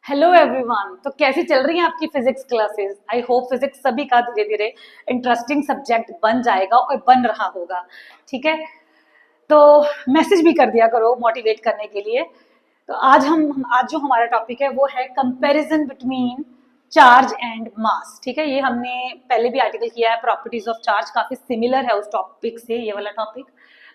Hello everyone. तो कैसी चल रही है आपकी physics classes? I hope physics सभी का धीरे धीरे इंटरेस्टिंग सब्जेक्ट बन जाएगा और बन रहा होगा। ठीक है, तो मैसेज भी कर दिया करो मोटिवेट करने के लिए। तो आज जो हमारा टॉपिक है वो है comparison between charge and mass. ठीक है, ये हमने पहले भी आर्टिकल किया है, प्रॉपर्टीज ऑफ चार्ज काफी सिमिलर है उस टॉपिक से, ये वाला टॉपिक।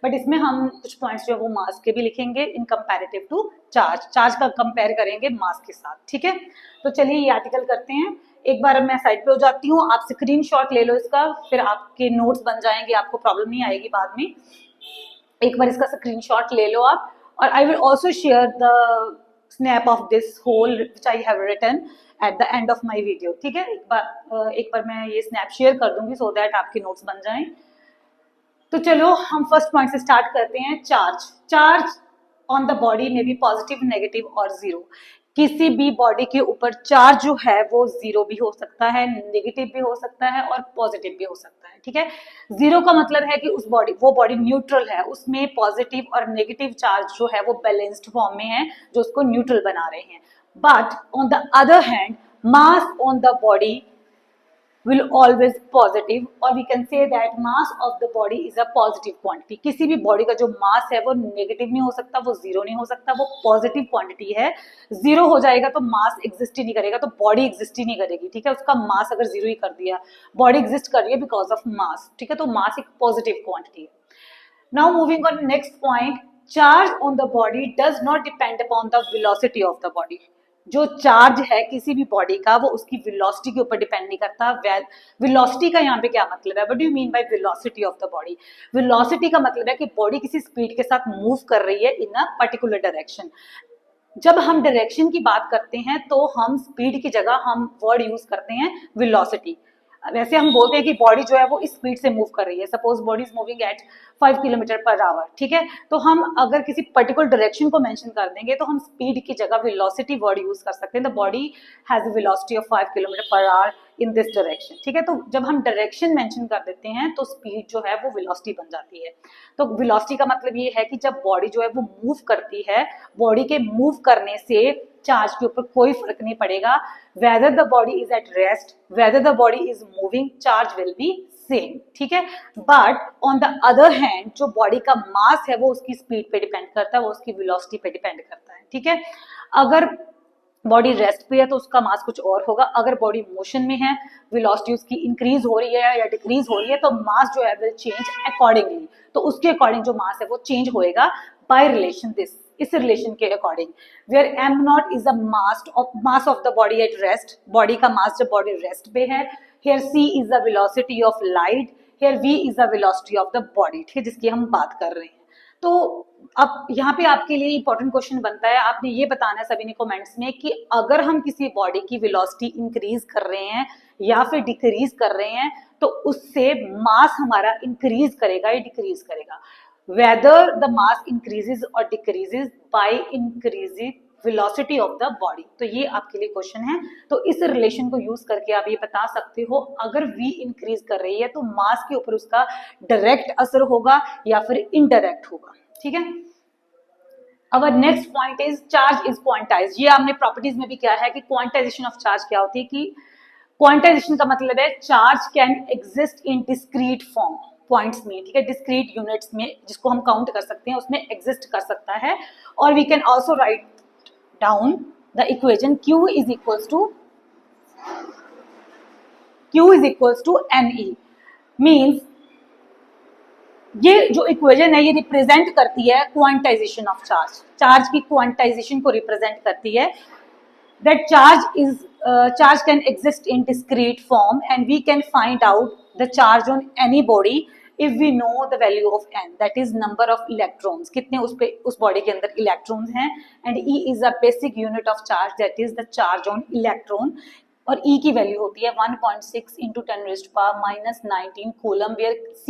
बट इसमें हम कुछ पॉइंट्स जो है वो मास के भी लिखेंगे इन कंपैरेटिव टू चार्ज। चार्ज का कंपेयर करेंगे मास के साथ। ठीक है, तो चलिए ये आर्टिकल करते हैं। एक बार मैं साइड पे हो जाती हूँ, आप स्क्रीनशॉट ले लो इसका, फिर आपके नोट्स बन जाएंगे, आपको प्रॉब्लम नहीं आएगी बाद में। एक बार इसका स्क्रीनशॉट ले लो आप, और I will also share the snap of this whole which I have written at the end of my video. ठीक है, एक बार मैं ये स्नैप शेयर कर दूंगी सो दैट आपके नोट्स बन जाएं। तो चलो हम फर्स्ट पॉइंट से स्टार्ट करते हैं। Charge charge on the body में भी पॉजिटिव, नेगेटिव और जीरो। किसी भी बॉडी के ऊपर चार्ज जो है वो जीरो भी हो सकता है, नेगेटिव भी हो सकता है और पॉजिटिव भी हो सकता है। ठीक है, जीरो का मतलब है कि वो बॉडी न्यूट्रल है, उसमें पॉजिटिव और नेगेटिव चार्ज जो है वो बैलेंस्ड फॉर्म में है, जो उसको न्यूट्रल बना रहे हैं। But on the other hand mass on the body will always positive, or we can say that mass of the body is a positive quantity। किसी भी बॉडी का जो मास है वो नेगेटिव नहीं हो सकता, वो जीरो नहीं हो सकता, वो पॉजिटिव क्वांटिटी है। जीरो हो जाएगा तो मास एग्जिस्ट ही नहीं करेगा, तो बॉडी एग्जिस्ट ही नहीं करेगी। ठीक है, उसका मास अगर जीरो ही कर दिया, बॉडी एग्जिस्ट कर रही है बिकॉज ऑफ मास। ठीक है, तो मास एक पॉजिटिव क्वांटिटी है। Now moving on next point, charge on the body does not depend upon the velocity of the body. जो चार्ज है किसी भी बॉडी का वो उसकी वेलोसिटी के ऊपर डिपेंड नहीं करता। वेलोसिटी का यहाँ पे क्या मतलब है? What do you mean by velocity of the body? Velocity का मतलब है कि बॉडी किसी स्पीड के साथ मूव कर रही है इन अ पर्टिकुलर डायरेक्शन। जब हम डायरेक्शन की बात करते हैं तो हम स्पीड की जगह हम वर्ड यूज करते हैं वेलोसिटी। वैसे हम बोलते हैं कि बॉडी जो है वो इस स्पीड से मूव कर रही है। Suppose body is moving at 5 kilometre per hour. ठीक है, तो हम अगर किसी पर्टिकुलर डायरेक्शन को मेंशन कर देंगे तो हम स्पीड की जगह वेलोसिटी वर्ड यूज कर सकते हैं। The body has a velocity of 5 kilometre per hour in this direction. ठीक है, तो जब हम डायरेक्शन मेंशन कर देते हैं तो स्पीड जो है वो वेलोसिटी बन जाती है। तो वेलोसिटी का मतलब ये है कि जब बॉडी जो है वो मूव करती है, बॉडी के मूव करने से चार्ज के ऊपर कोई फर्क नहीं पड़ेगा। whether the body is at rest, whether the body is moving, charge will be same। ठीक है, but on the other hand जो बॉडी का मास है वो उसकी स्पीड पे डिपेंड करता है, वो उसकी वेलोसिटी पे डिपेंड करता है। ठीक है, अगर बॉडी रेस्ट पे है तो उसका मास कुछ और होगा, अगर बॉडी मोशन में है, वेलोसिटी उसकी इंक्रीज हो रही है या डिक्रीज हो रही है, तो मास जो है विल चेंज अकॉर्डिंगली। तो उसके अकॉर्डिंग जो मास है वो चेंज होएगा बाय रिलेशन दिस, इस रिलेशन के according. Where M nought is a mass of the body at rest, body का मास जब बॉडी रेस्ट पे है। Here C is the velocity of light, here V is the velocity of the body. ठीक है, जिसकी हम बात कर रहे हैं। तो अब यहाँ पे आपके लिए इंपॉर्टेंट क्वेश्चन बनता है, आपने ये बताना है सभी ने कमेंट्स में कि अगर हम किसी बॉडी की वेलोसिटी इंक्रीज कर रहे हैं या फिर डिक्रीज कर रहे हैं तो उससे मास हमारा इंक्रीज करेगा या डिक्रीज करेगा। वेदर द मास इंक्रीजेज और decreases by increasing velocity of the body. तो ये आपके लिए क्वेश्चन है। तो इस रिलेशन को यूज करके आप ये बता सकते हो, अगर वी इंक्रीज कर रही है तो मास के ऊपर उसका डायरेक्ट असर होगा या फिर इनडायरेक्ट होगा। ठीक है, our next point is charge is quantize. ये आपने प्रॉपर्टीज में भी क्या है कि क्वांटाइजेशन ऑफ चार्ज क्या होती है, कि क्वांटाइजेशन का मतलब है charge can exist in discrete form, points में। ठीक है, डिस्क्रीट यूनिट्स में, जिसको हम काउंट कर सकते हैं, उसमें एग्जिस्ट कर सकता है। और we can also write down the equation Q is equals to NE। Means ये जो इक्वेशन है ये रिप्रेजेंट करती है क्वांटाइजेशन ऑफ चार्ज, चार्ज की क्वांटाइजेशन को रिप्रेजेंट करती है। That charge can exist in discrete form and we can find out the charge on any body if we know the value of n, that is number of electrons, कितने उस body के अंदर electrons हैं। And E is a basic unit of charge, that is the charge on electron. और E की value होती है 1.6 into 10⁻⁻19 coulomb, where C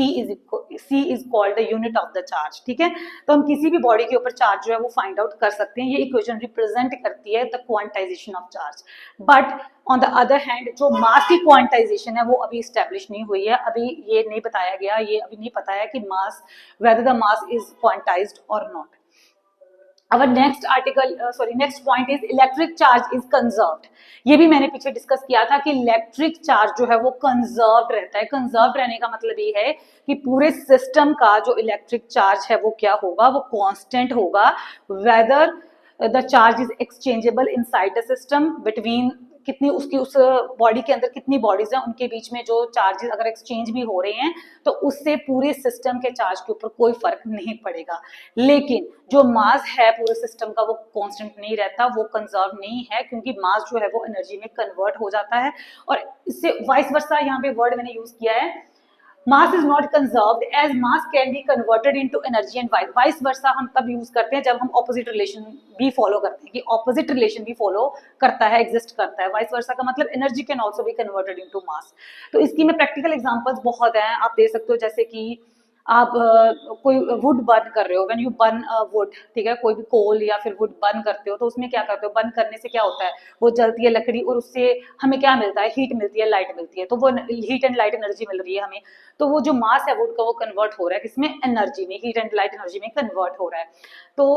is called the unit of the charge. ठीक है, तो हम किसी भी बॉडी के ऊपर चार्ज जो है वो फाइंड आउट कर सकते हैं। ये इक्वेशन रिप्रेजेंट करती है the quantization of charge. But on the other hand जो मास की क्वांटाइजेशन है वो अभी स्टैब्लिश नहीं हुई है, अभी ये नहीं बताया गया, ये अभी नहीं पता है कि mass, whether the mass is quantized और not. Our next article next point is electric charge is conserved. ये भी मैंने पीछे डिस्कस किया था कि इलेक्ट्रिक चार्ज जो है वो कंजर्व्ड रहता है। कंजर्व्ड रहने का मतलब ये है कि पूरे सिस्टम का जो इलेक्ट्रिक चार्ज है वो क्या होगा, वो कांस्टेंट होगा, whether the charge is exchangeable inside the system, between कितनी उसकी उस बॉडी के अंदर कितनी बॉडीज हैं उनके बीच में जो चार्जेस अगर एक्सचेंज भी हो रहे हैं तो उससे पूरे सिस्टम के चार्ज के ऊपर कोई फर्क नहीं पड़ेगा। लेकिन जो मास है पूरे सिस्टम का वो कांस्टेंट नहीं रहता, वो कंजर्व नहीं है, क्योंकि मास जो है वो एनर्जी में कन्वर्ट हो जाता है। और इससे वाइस वर्सा यहाँ पे वर्ड मैंने यूज किया है, mass is not conserved as mass can be converted into energy and vice versa हम तब यूज करते हैं जब हम ऑपोजिट रिलेशन भी फॉलो करते हैं, कि ऑपोजिट रिलेशन भी फॉलो करता है, एग्जिस्ट करता है। वाइस वर्सा का मतलब energy can also be converted into mass. तो इसकी में प्रैक्टिकल एग्जांपल्स बहुत हैं, आप दे सकते हो, जैसे कि आप कोई वुड बर्न कर रहे हो, व्हेन यू बर्न वुड, ठीक है, कोई भी कोल या फिर वुड बर्न करते हो तो उसमें क्या करते हो, बर्न करने से क्या होता है, वो जलती है लकड़ी और उससे हमें क्या मिलता है, हीट मिलती है, लाइट मिलती है, तो वो हीट एंड लाइट एनर्जी मिल रही है हमें। तो वो जो मास है वुड का वो कन्वर्ट हो रहा है किसमें, एनर्जी में, हीट एंड लाइट एनर्जी में कन्वर्ट हो रहा है। तो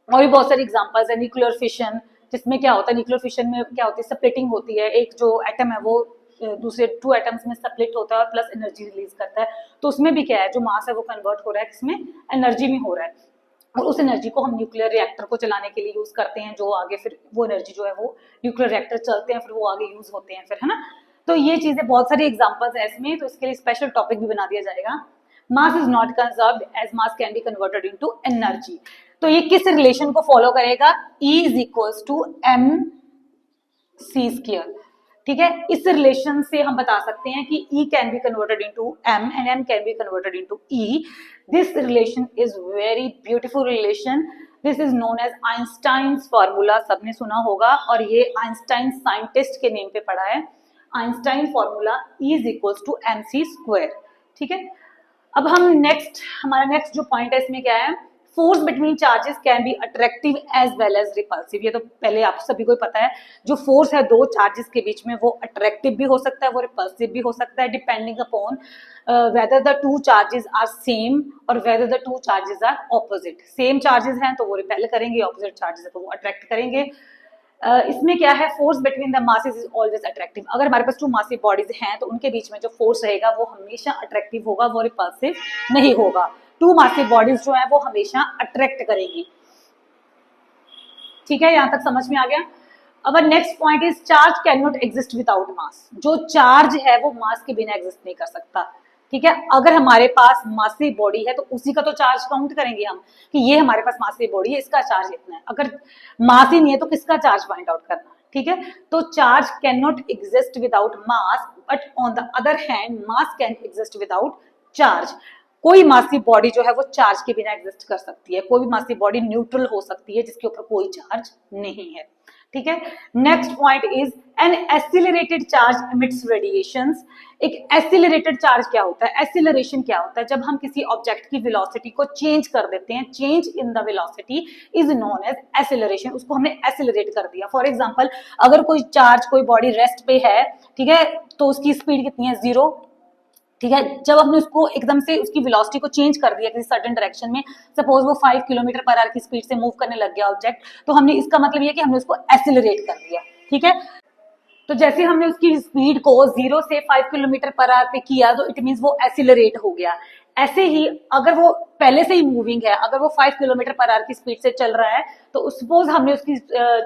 और भी बहुत सारी एग्जांपल्स है, न्यूक्लियर फिशन, जिसमें क्या होता है, न्यूक्लियर फिशन में क्या होती है, स्प्लिटिंग होती है, एक जो एटम है वो दूसरे 2 एटम्स में स्प्लिट होता है और प्लस एनर्जी रिलीज करता है। तो उसमें भी क्या है, जो मास है वो कन्वर्ट हो रहा है किसमें, एनर्जी में हो रहा है, और उस एनर्जी को हम न्यूक्लियर रिएक्टर को चलाने के लिए यूज करते हैं, जो आगे फिर वो एनर्जी जो है वो न्यूक्लियर रिएक्टर चलते हैं, फिर वो आगे यूज होते हैं फिर, है ना। तो ये चीजें बहुत सारी एग्जांपल्स है इसमें, तो इसके लिए स्पेशल टॉपिक भी बना दिया जाएगा। Mass is not conserved as mass can be converted into energy. तो ये किस रिलेशन को फॉलो करेगा, E is equals to M C square, ठीक है। इस रिलेशन से हम बता सकते हैं कि E can be converted into M and M can be converted into E। This relation is very beautiful relation, this is known as Einstein's formula, सबने सुना होगा, और ये आइंस्टाइन साइंटिस्ट के नेम पे पढ़ा है, Einstein formula E is equals to M C square, ठीक है। अब हम हमारा नेक्स्ट जो पॉइंट है इसमें क्या है, force between charges can be attractive as well as repulsive. ये तो पहले आप सभी को पता है, जो फोर्स है दो चार्जेस के बीच में वो अट्रैक्टिव भी हो सकता है, वो रिपल्सिव भी हो सकता है, depending upon whether the 2 charges are same और whether the 2 charges are opposite. Same charges हैं तो वो रिपेल करेंगे, ऑपोजिट चार्जेस है तो वो अट्रैक्ट करेंगे। इसमें क्या है, force between the masses is always attractive. अगर हमारे पास 2 मासिव बॉडीज हैं तो उनके बीच में जो फोर्स रहेगा वो हमेशा अट्रैक्टिव होगा, वो रिपल्सिव नहीं होगा। 2 मासिव बॉडीज जो है वो हमेशा अट्रैक्ट करेगी, ठीक है, यहां तक समझ में आ गया। अब next point is charge can not exist without mass. जो चार्ज है वो मास के बिना एग्जिस्ट नहीं कर सकता, ठीक है। अगर हमारे पास मासिव बॉडी है तो उसी का तो चार्ज काउंट करेंगे हम, कि ये हमारे पास मासिव बॉडी है, इसका चार्ज इतना है। अगर मास ही नहीं है तो किसका चार्ज फाइंड आउट करना, ठीक है। तो charge can not exist without mass, but on the other hand mass can exist without charge. कोई मासिव बॉडी जो है वो चार्ज के बिना एग्जिस्ट कर सकती है, कोई भी मासिव बॉडी न्यूट्रल हो सकती है जिसके ऊपर कोई चार्ज नहीं है, ठीक है। Next point is an accelerated charge emits radiations. एक एसिलरेटेड चार्ज क्या होता है, एसिलरेशन क्या होता है, जब हम किसी ऑब्जेक्ट की वेलोसिटी को चेंज कर देते हैं, change in the velocity is known as acceleration, उसको हमने एसिलरेट कर दिया। फॉर एग्जांपल अगर कोई चार्ज, कोई बॉडी रेस्ट पे है, ठीक है, तो उसकी स्पीड कितनी है, 0, ठीक है। जब हमने उसको एकदम से उसकी वेलोसिटी को चेंज कर दिया किसी सर्टेन डायरेक्शन में, सपोज वो 5 किलोमीटर पर आवर की स्पीड से मूव करने लग गया ऑब्जेक्ट, तो हमने इसका मतलब ये कि हमने उसको एसिलरेट कर दिया, ठीक है। तो जैसे हमने उसकी स्पीड को 0 से 5 किलोमीटर पर आवर पे किया तो इट मींस वो एसिलरेट हो गया। ऐसे ही अगर वो पहले से ही मूविंग है, अगर वो 5 किलोमीटर पर आवर की स्पीड से चल रहा है तो सपोज हमने उसकी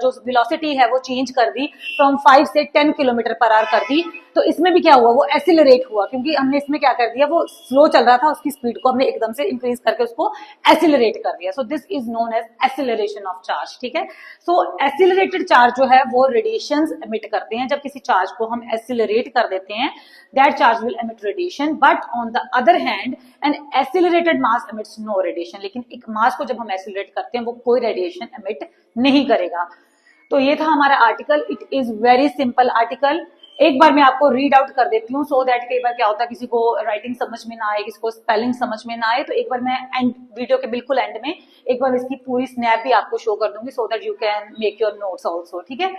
जो वेलोसिटी है वो चेंज कर दी, फ्रॉम 5 से 10 किलोमीटर पर आवर कर दी, तो इसमें भी क्या हुआ, वो एसिलरेट हुआ, क्योंकि हमने इसमें क्या कर दिया, वो स्लो चल रहा था, उसकी स्पीड को हमने एकदम से इंक्रीज करके उसको एसिलरेट कर दिया। So this is known as acceleration of charge, ठीक है। सो एसिलरेटेड चार्ज जो है वो रेडिएशंस एमिट करते हैं। जब किसी चार्ज को हम एसिलरेट कर देते हैं, that charge will emit radiation, but on the other hand an accelerated mass emits no radiation. लेकिन एक मास को जब हम एसिलरेट करते हैं वो कोई रेडिएशन एमिट नहीं करेगा। तो ये था हमारा article, it is very simple article. एक बार मैं आपको रीड आउट कर देती हूँ, सो दैट कई बार क्या होता है किसी को राइटिंग समझ में ना आए, किसी को स्पेलिंग समझ में ना आए, तो एक बार मैं एंड वीडियो के बिल्कुल एंड में एक बार इसकी पूरी स्नैप भी आपको शो कर दूंगी, so that you can make your notes also, ठीक है।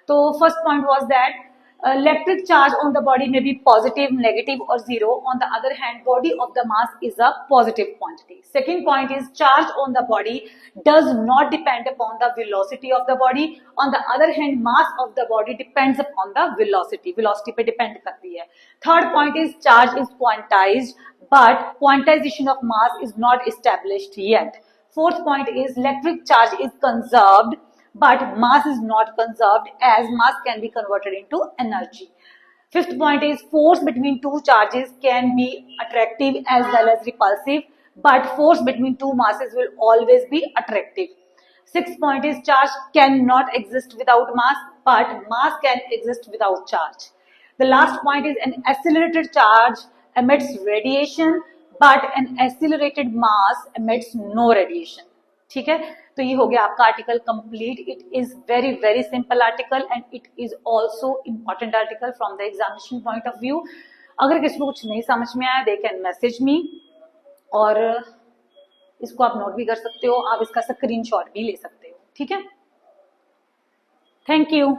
तो first point was that Electric charge on the body may be positive, negative or zero. On the other hand, body of the mass is a positive quantity. Second point is charge on the body does not depend upon the velocity of the body. On the other hand, mass of the body depends upon the velocity. Velocity पे depend करती है. Third point is charge is quantized, but quantization of mass is not established yet. Fourth point is electric charge is conserved, but mass is not conserved as mass can be converted into energy. Fifth point is force between two charges can be attractive as well as repulsive, but force between two masses will always be attractive. Sixth point is charge cannot exist without mass, but mass can exist without charge. The last point is an accelerated charge emits radiation, but an accelerated mass emits no radiation. ठीक है, तो ये हो गया आपका article complete. It is very very simple article and it is also important article from the examination point of view. अगर किसी को कुछ नहीं समझ में आया दे कैन मैसेज मी, और इसको आप नोट भी कर सकते हो, आप इसका स्क्रीनशॉट भी ले सकते हो. ठीक है, थैंक यू.